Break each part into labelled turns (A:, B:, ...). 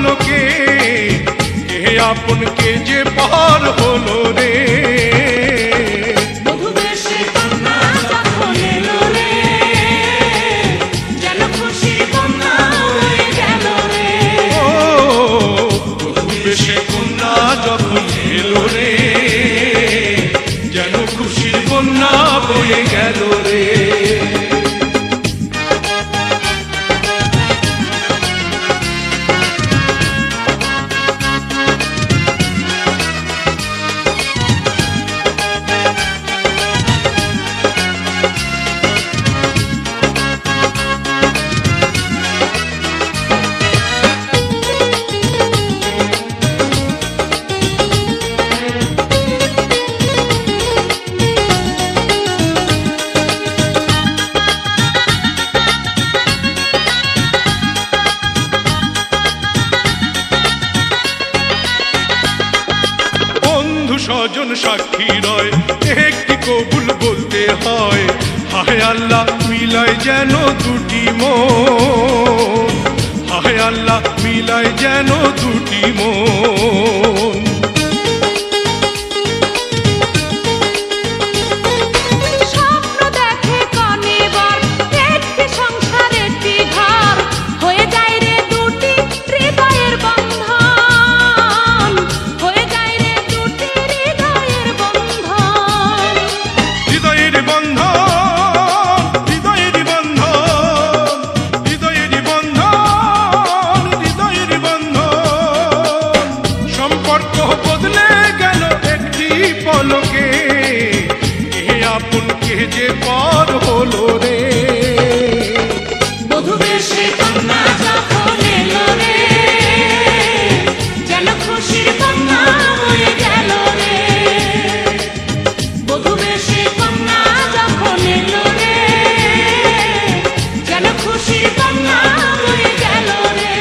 A: পলকে কে আপন কে যে পার হলো রে। সে কন্যা যখন এলো রে যেন খুশির বন্যা বয়ে গেল রে। স্বজন সাক্ষী রয় একটি কবুল বলতে হয়। হায় আল্লাহ মিলায় যেন দুটি মন, হায় আল্লাহ মিলায় যেন দুটি মন। বদলে গেল একটি পলকে কে আপন কে যে পার হলো রে।
B: বধূ বেশে কন্যা যখন এলো রে যেন খুশির বন্যা বয়ে গেল রে। বধূ বেশে কন্যা যখন এলো রে যেন খুশির বন্যা বয়ে গেল রে।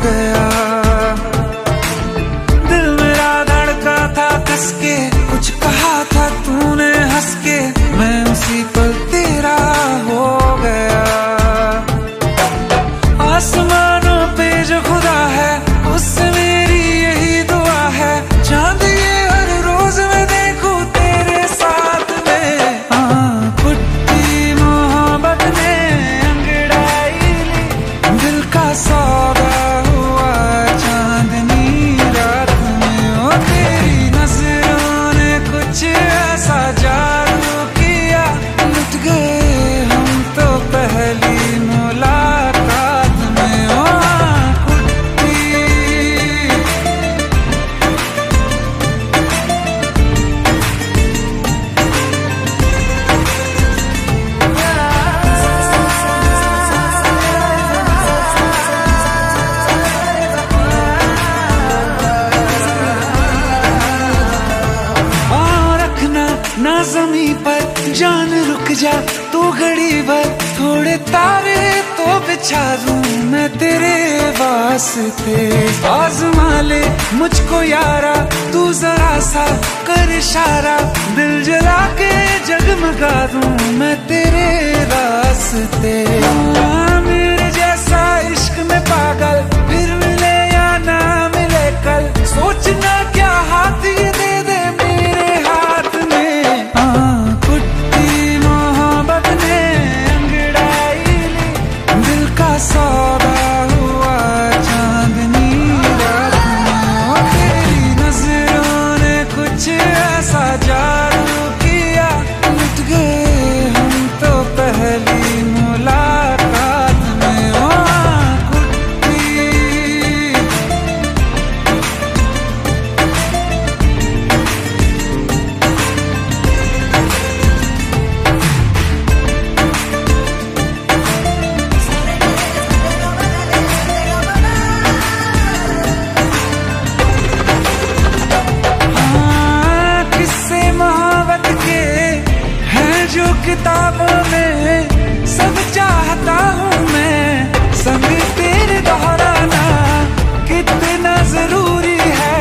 C: गया। दिल मेरा धड़का था कस के, कुछ कहा था तूने हंस के, मैं उसी पल तेरा हो गया। आसमानों पे जो खुदा है उससे मेरी यही दुआ है, चांद ये हर रोज मैं देखूं तेरे साथ में। कुट्टी मोहब्बत ने अंगड़ाई ली, दिल का सौदा हुआ चांदनी रात में। ओ तेरी नजरों ने कुछ ऐसा जादू किया, लुट गए हम तो पहली मुलाकात में। ओ कुट्टी रखना ना ज़मीं पर जान रुक जा तू घड़ी भर, थोड़े तारे तो बिछा दूं मैं तेरे वास्ते। आज़मा ले मुझको यारा तू जरा सा कर इशारा, दिल जला के जगमगा दूं मैं तेरे रास्ते। मेरे जैसा इश्क में पागल फिर मिले या ना मिले कल, सोचना क्या हाथ ये दे दे मेरे हाथ में। कुट्टी मोहब्बत ने अंगड़ाई ली, दिल का सौदा हुआ चांदनी रात में। ओ तेरी नजरों ने कुछ ऐसा जादू किया, लुट गए हम तो पहली मुलाकात में। ओ कुट्टी किस्से मोहब्बत के हैं जो किताबों में, सब चाहता हूँ मैं संग तेरे दोहराना, कितना जरूरी है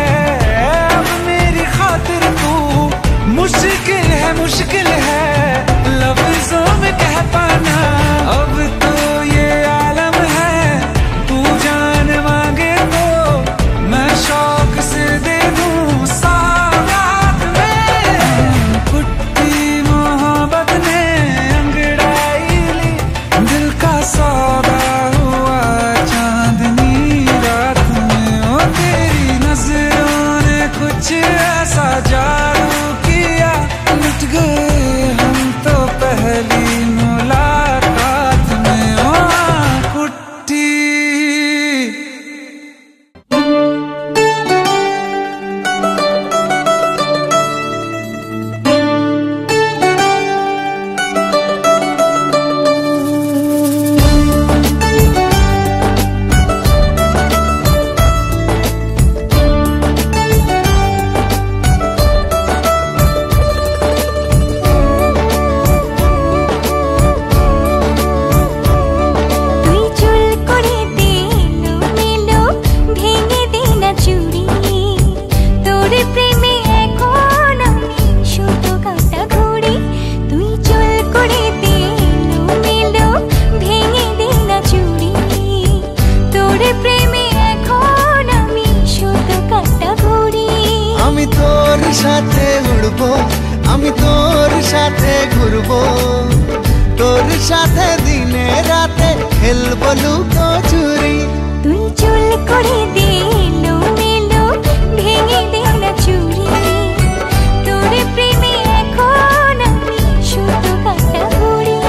C: अब मेरी खातिर तू। मुश्किल है लफ्जों में कह पाना, अब तो ये आलम है तू जान मांगे तो मैं शौक से दे दूं सौगात में। कुट्टी मोहब्बत ने अंगड़ाई ली, दिल का सौदा हुआ चांदनी रात में। ओ तेरी नजरों ने कुछ ऐसा जादू किया, लुट गए हम तो पहली मुलाकात में। ओ कुट्टी
D: আমি তোর সাথে ঘুরবো, তোর সাথে দিনে রাতে খেলবো লুকোচুরি।
B: তুই চুল করে দে এলো মেলো, ভেঙে দে না চুড়ি, তোর প্রেমে এখন আমি শুধু কাটা ঘুরি।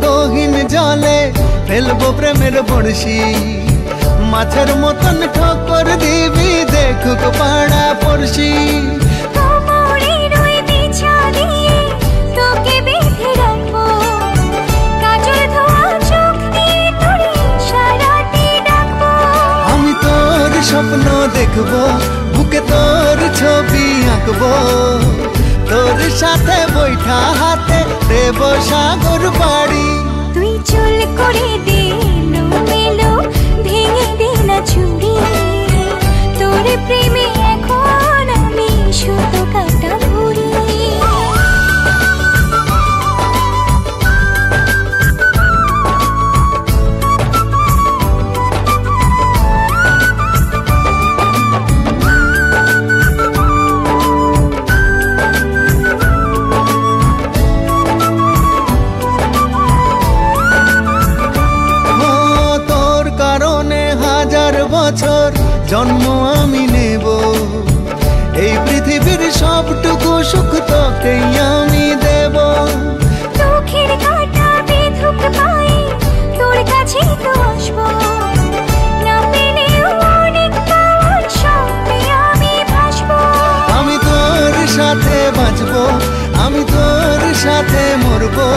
D: গহীন জলে ফেলবো প্রেমের বড়শি, মাছের মতন ঠোকর দিবি দেখুক পাড়া পড়শি।
B: কোমরে রই বিছা দিয়ে
D: থাকবো তোর সাথে বৈঠা হাতে দেব সাগর বাড়ি।
B: তুই চুল করে দে এলো ভেঙে দে না চুড়ি, তোর প্রেমে এখন আমি শুধু কাটা ঘুরি।
D: বছর জন্ম আমি নেব, এই পৃথিবীর সবটুকু সুখ তোকেই আমি দেব।
B: চোখের কাঁটা বেধুক পায়ে তোর কাছে তো আসবো, না পেলেও অনেক পাওয়ার স্বপ্নে আমি ভাসবো।
D: আমি তোর সাথে বাঁচবো, আমি তোর সাথে মরবো,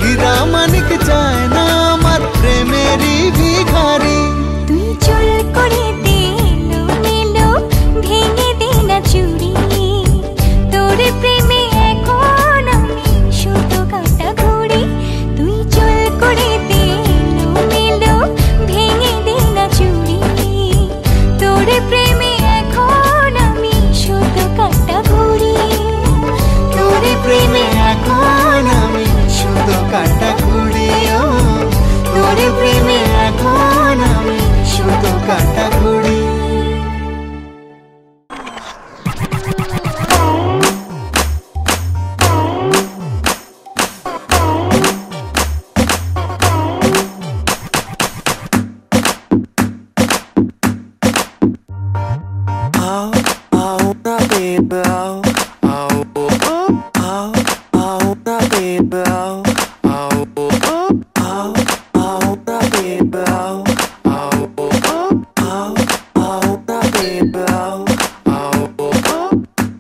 D: হীরা মানিক চায় না আমার প্রেমেরই ভিখারি।
B: তুই চুল করে দে এলো ভেঙে দে না চুড়ি, তোর প্রেমে এখন আমি শুধু কাটা ঘুরি। তুই চুল করে দে এলো ভেঙে দে না চুড়ি, তোর প্রেমে এখন আমি শুধু কাটা ঘুরি।
D: তোর প্রেমে এখন আমি শুধু কাটা ঘুরি, তোর প্রেমে এখন আমি শুধু কাটা ঘুরি।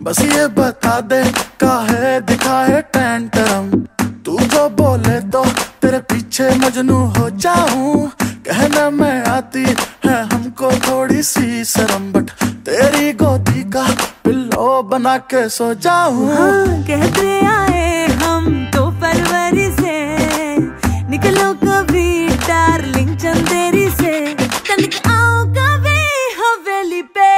E: बस ये बता दे काहे दिखाए टेंटरम, तू जो बोले तो तेरे पीछे मजनू हो जाऊं। कहने में आती है हमको थोड़ी सी शर्म, बट तेरी गोदी का पिल्लो बना के सो जाऊं।
F: हाँ, कहते आए हम तो फरवरी से, निकलो कभी डार्लिंग चंदेरी से, तनिक आओ कभी हवेली पे।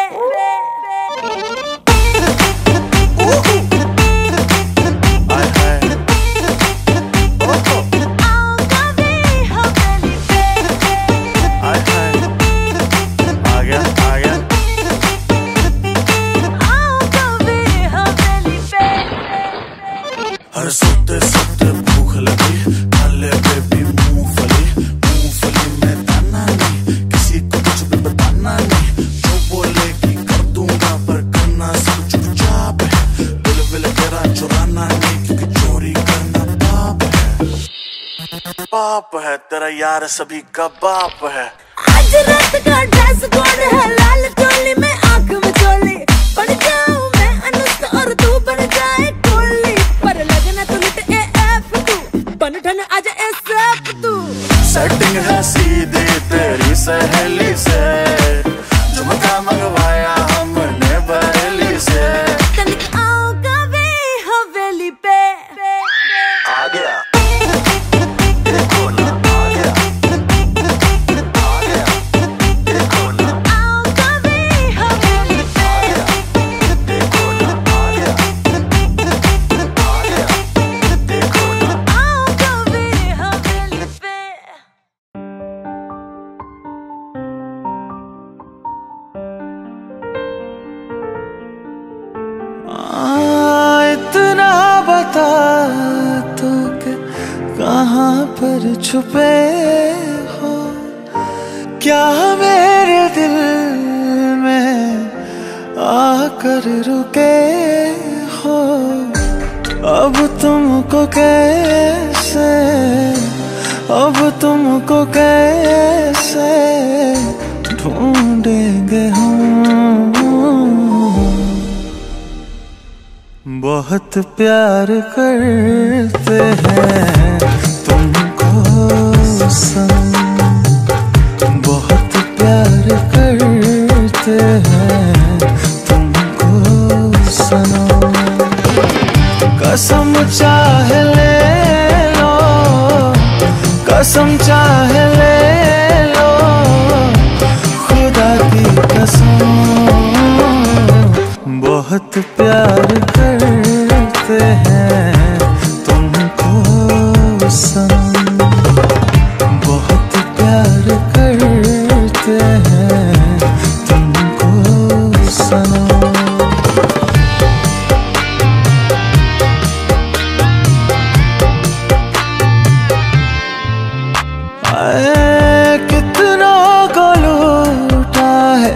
E: हर सोते सोते भूख लगी, खाले बेबी मूंगफली, मूंगफली में दाना नहीं, किसी को कुछ भी बताना नहीं, जो बोलेगी कर दूंगा पर करना सब चुपचाप है, दिल विल तेरा चुराना नहीं क्योंकि चोरी करना पाप है, पाप है तेरा यार सभी का बाप है।
F: आज रात का ड्रेस कोड है लाल चोली में आंख में चोली, बन जाऊं मैं अनुष्का और तू बन जाए कोहली, पर लगना तू लिट एफ तू बन ठन आज एसएफ तू।
E: सेटिंग है सीधी तेरी सहेली से, झुमका मंगवाया हमने बरेली से,
F: तनिक आओ कभी हवेली पे।
E: आ गया देखो ना, आ गया आ गया देखो ना,
F: आओ कभी हवेली पे।
E: देखो ना, आ गया देखो ना।
F: आओ कभी हवेली पे।
C: इतना बता तो कि कहाँ पर छुपे हो, क्या मेरे दिल में आकर रुके हो। अब तुमको कैसे, अब तुमको कैसे ढूंढेंगे हम। बहुत प्यार करते हैं तुमको सनम, बहुत प्यार करते हैं तुमको चाहे ले लो, कसम चाहे ले लो, खुदा की कसम। बहुत प्यार करते हैं तुमको सनम, बहुत प्यार करते हैं तुमको सनम। कितना को लूटा है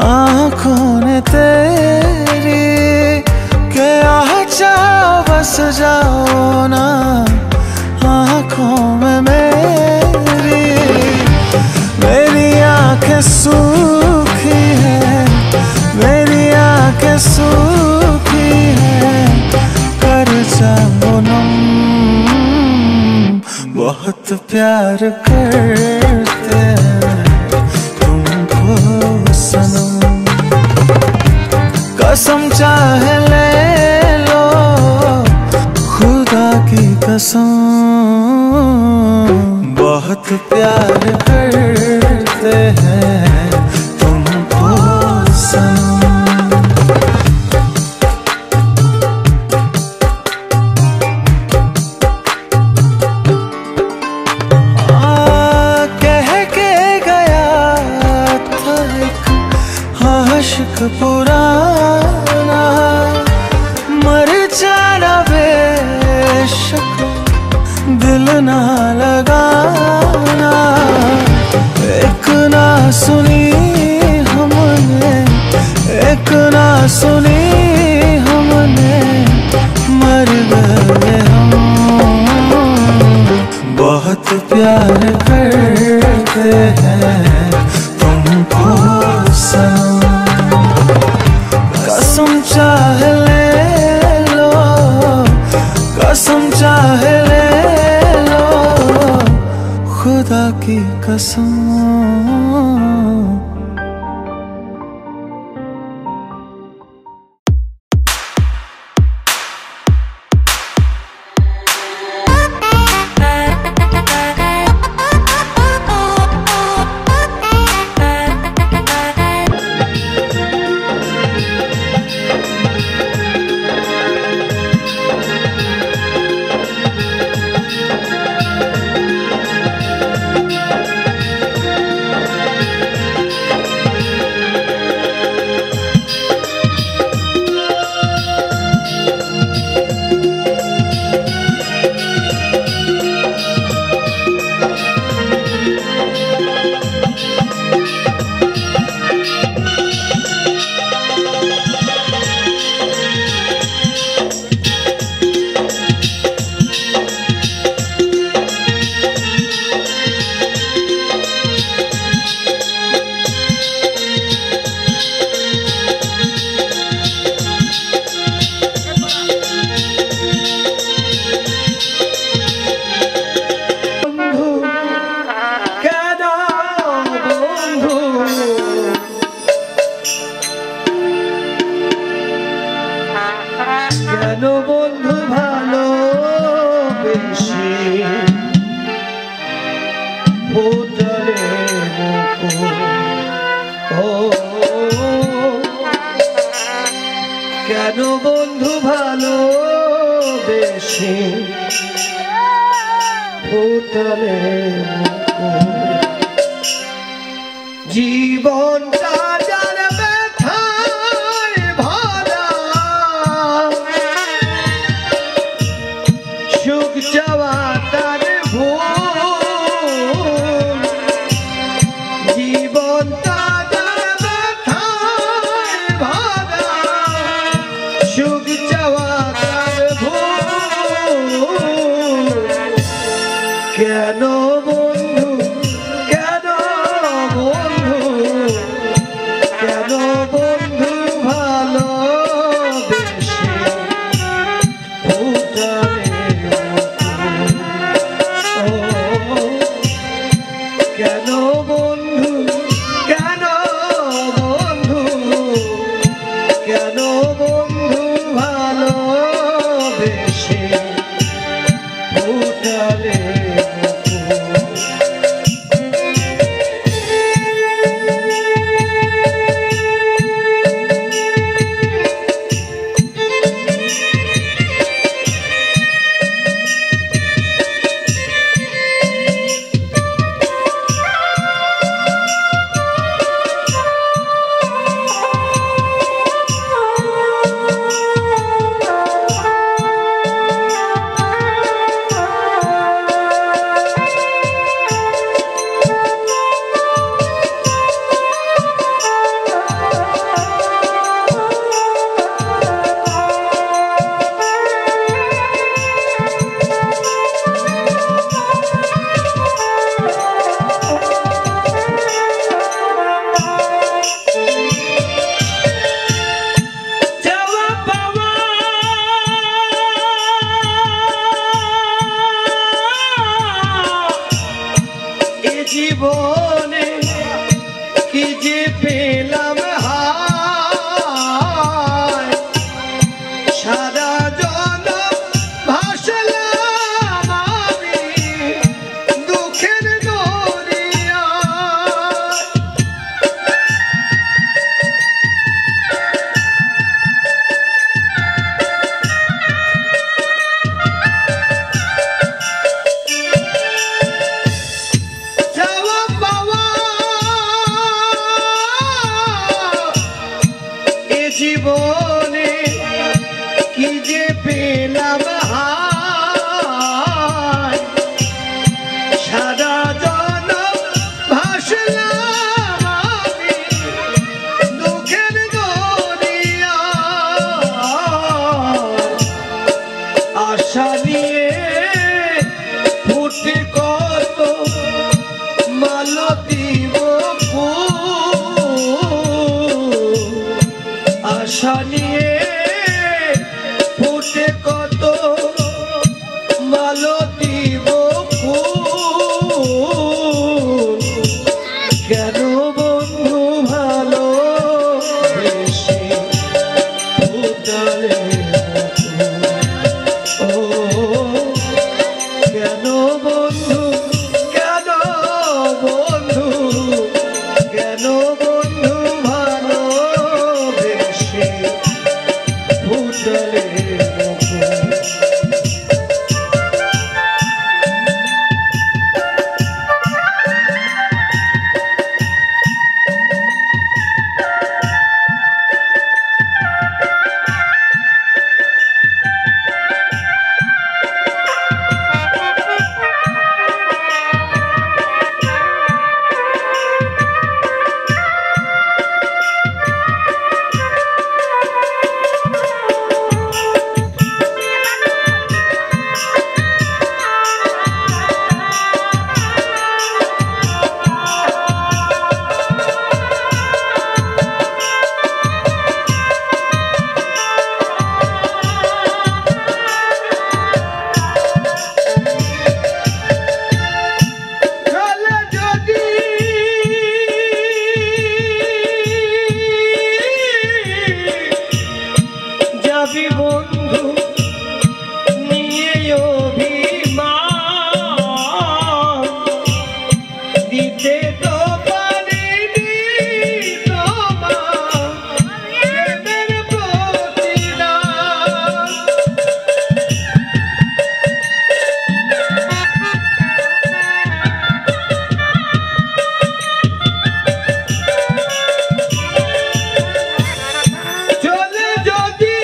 C: आँखों ने तेरी, के आजा बस जाओ ना आँखों में मेरी। मेरी आँखें सूखी हैं, मेरी आँखें सूखी हैं, कर जाओ नम। बहुत प्यार करते हैं तुमको सनम, कसम चाहे ले लो, खुदा की कसम। बहुत प्यार करते हैं तुमको सनम। आशिक पुराना मर जाना बेशक, दिल ना लगाना। एक ना सुनी हमने, एक ना सुनी हमने, मर गए हम। बहुत प्यार करते हैं तुमको सनम, कसम चाहे ले लो, कसम चाहे ले लो, खुदा की कसम।
G: কেন বন্ধু ভালোবেসে ফুটলে জীবনটা যার ব্যথায় ভরা সুখ চাওয়া তার ভুল জীবনটা কেন বন্ধু জীবনে কি যে পেলাম হায় সারা জনম ভাসলাম আমি দুঃখের দরিয়ায়। যাওয়া পাওয়া এ জীবনে কি যে পেলাম হায় সারা জনম ভাসলাম আমি দুঃখের দরিয়ায়। আশা নিয়ে ফুটে কত মালতী ফুল, আশা নিয়ে ফুটে কত মালতী ফুল। কেন বন্ধু ভালো বেশি ফুটালে ও কেন বন্ধু কেন বন্ধু কেন বন্ধু ভালো বেশি ফুটালে যাবি বন্ধু নিয়ে অভিমান দিতে তো পারিনি তোমার প্রেমের প্রতিদান। চলে যদি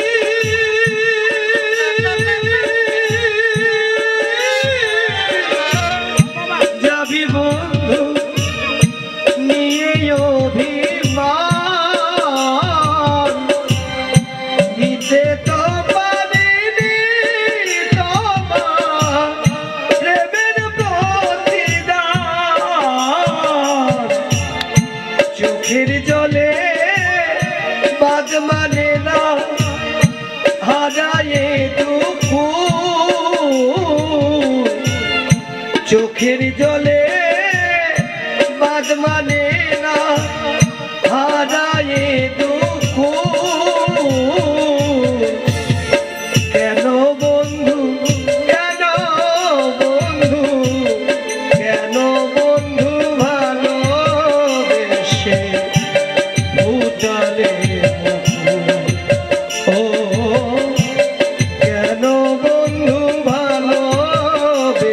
G: যাবি বন্ধু নিয়ে অভিমান দিতে তো পারিনি তোমার প্রেমের প্রতিদান। চোখের জলে বাদ মানে না হারায়ে দুঃখ, চোখের জলে বাদ মানে না হারায়ে দুঃখ। কেন বন্ধু কেন বন্ধু কেন বন্ধু ভালোবেসে ফুটালে ও কেন বন্ধু ভালোবেসে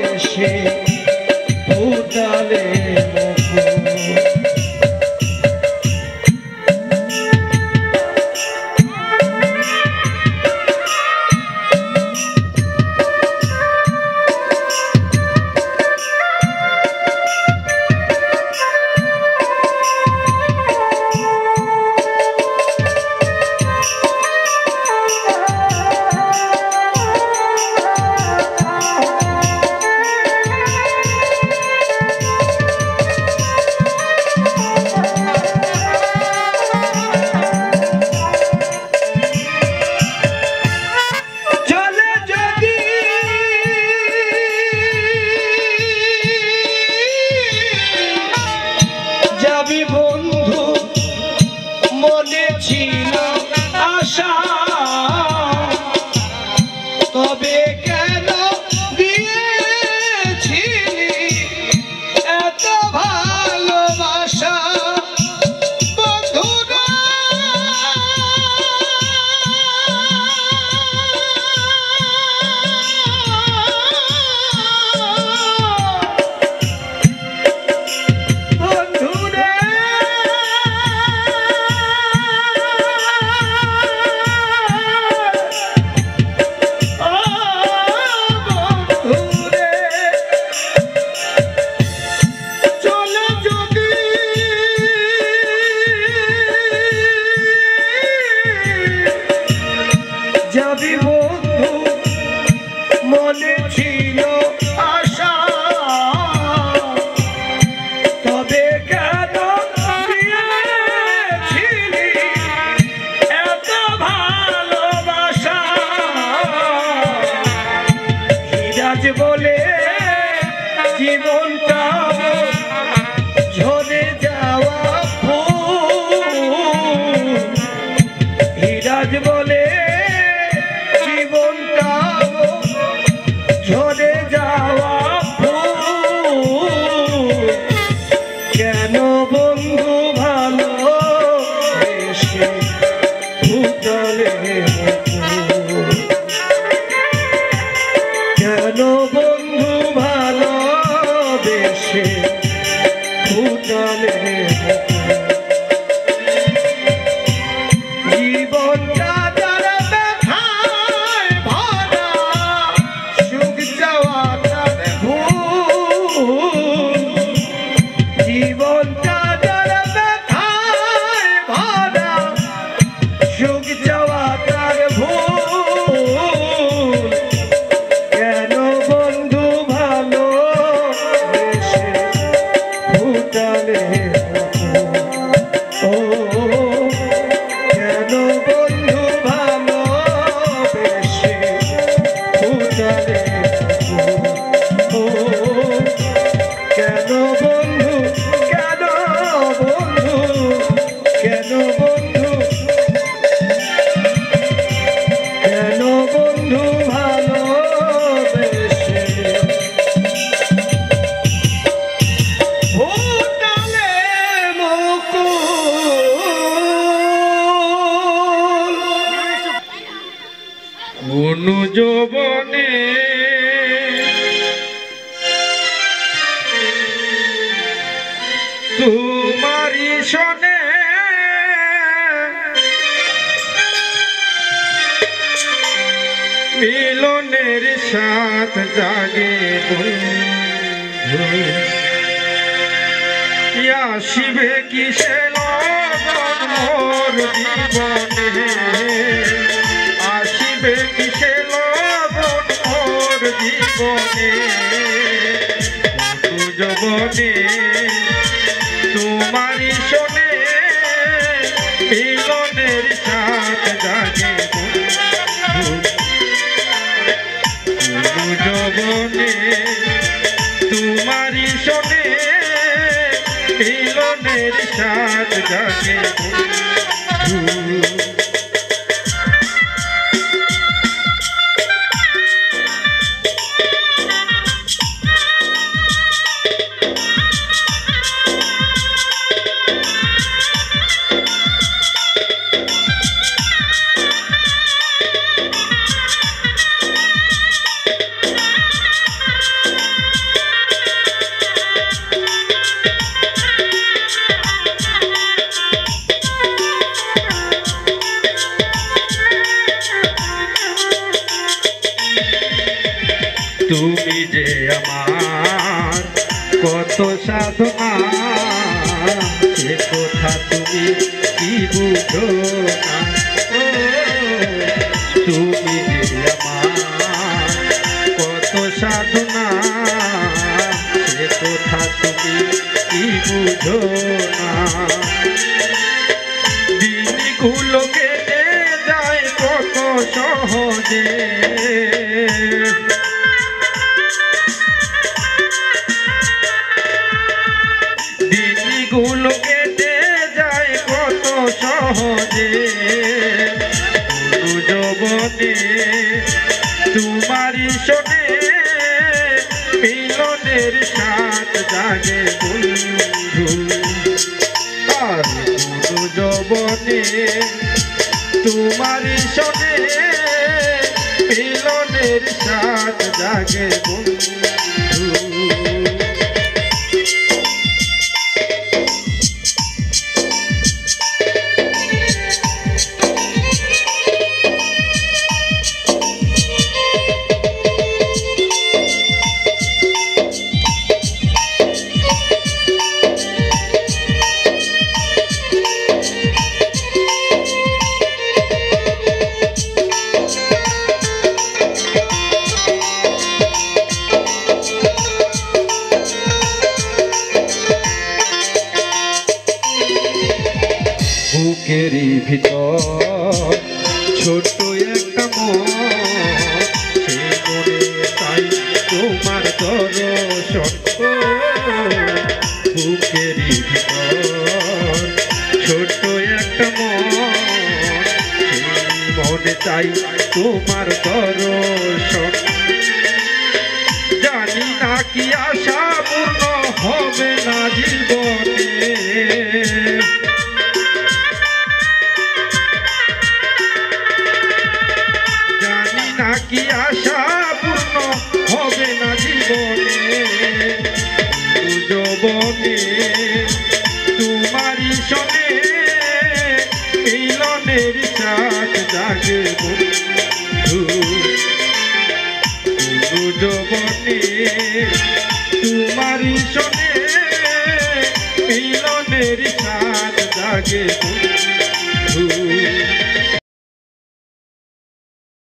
G: মনে ছিল আশা, তবে কেন দিয়েছিলি এত ভালোবাসা? হিরাজ বলে জীবনটা ঝরে যাওয়া ফুল, হিরাজ বলে জীবনটা ঝরে যাওয়া ফুল। কেন বন্ধু ভালো এসে ফুটলে ফুল? কেন বন্ধু ভালো বেশে ফুটলে জীবনটা যারা ব্যথায় ভরা, সুখ চাওয়াটা ভুল। জীবনটা যারা ব্যথায় ভরা, সুখ চাওয়াটার ভুল। কেন বন্ধু ভালো বেশে ফুটালে ও, কেন বন্ধু ভালো বেশে ফুটালে ও, কেন বন্ধু, কেন বন্ধু, কেন বন্ধু, কেন বন্ধু ভালো বেশে ফুটালে মুকুল। অনু যৌবনে তোমারি শোনে মিলনের সাথ জাগে বন্ধু। আসিবে কিসে লগন মোর জীবনে, আসিবে কিসে লগন মোর জীবনে। অনু যৌবনে তোমারি শোনে মিলনের সাথ জাগে বন্ধু। অনু যৌবনে তোমারি শোনে মিলনের সাথ জাগে বন্ধু। তুমি যে আমার কত সাধনা, সে কথা তুমি কি বুঝো না। ও, তুমি যে আমার কত সাধনা, সে কথা তুমি কি বুঝো না। দিনগুলো কেটে যায় কত সহজে, দিনগুলো কেটে যায় কত সহজে। অনু যৌবনে তোমারি শোনে মিলনের সাথ জাগে বন্ধু। আর অনু যৌবনে তোমারি শোনে মিলনের সাথ জাগে বন্ধু। তোমার দর্শন বুকেরই ভিতর ছোট্ট একটা মন সেই মনে চাই তোমার দর্শন জানি না কি আশা পূর্ণ হবে না জীবনে জানি না কি আশা পূর্ণ হবে না জীবনে যৌবনে তোমারই সনে মিলনের সাথ জাগে বন্ধু যৌবনে তোমারই সনে মিলনের সাথ জাগে বন্ধু